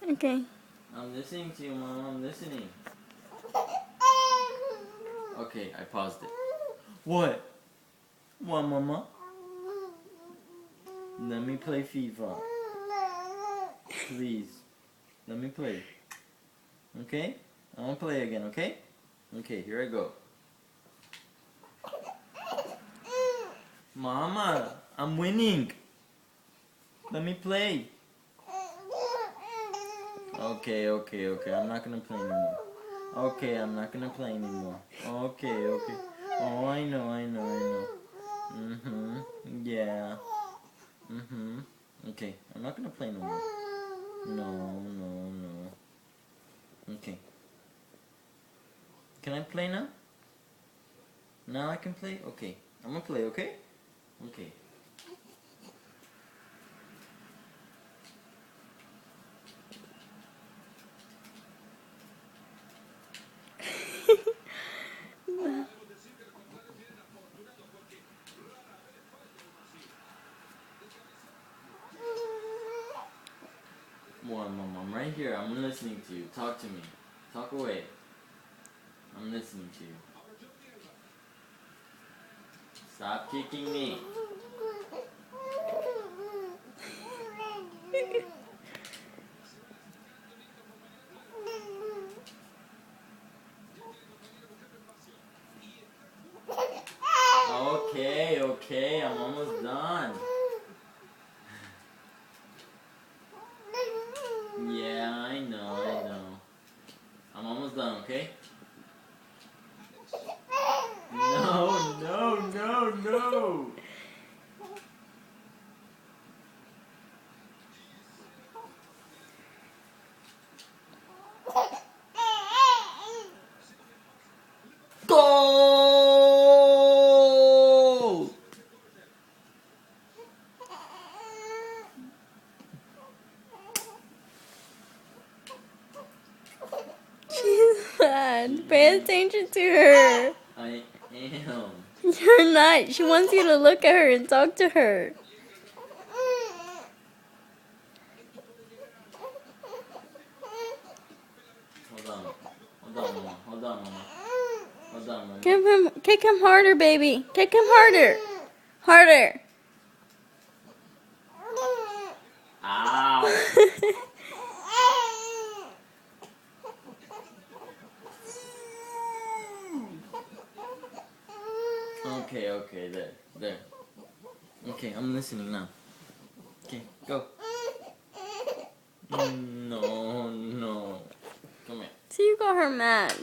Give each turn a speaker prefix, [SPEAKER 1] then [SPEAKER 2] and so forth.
[SPEAKER 1] Okay.
[SPEAKER 2] I'm listening to you, Mom. I'm listening. Okay, I paused it. What? What, Mama? Let me play FIFA. Please. Let me play. Okay? I want to play again, okay? Okay, here I go. Mama, I'm winning. Let me play. Okay. I'm not gonna play anymore. Okay, I'm not gonna play anymore. Okay. Oh, I know. Yeah. Okay, I'm not gonna play no more. No. Okay. Can I play now? Now I can play? Okay. I'm gonna play, okay? Okay. What, Mom? I'm right here. I'm listening to you. Talk to me. Talk away. I'm listening to you. Stop kicking me. Okay. I'm almost done. Yeah, I know. I'm almost done, okay? No. Goal!
[SPEAKER 1] She's mad. Pay attention to her.
[SPEAKER 2] I am.
[SPEAKER 1] You're not. She wants you to look at her and talk to her.
[SPEAKER 2] Hold on, Mama.
[SPEAKER 1] Kick him harder, baby. Kick him harder. Harder.
[SPEAKER 2] Ow! Okay, there. Okay, I'm listening now. Okay, go. No. Come here.
[SPEAKER 1] See, you got her mad.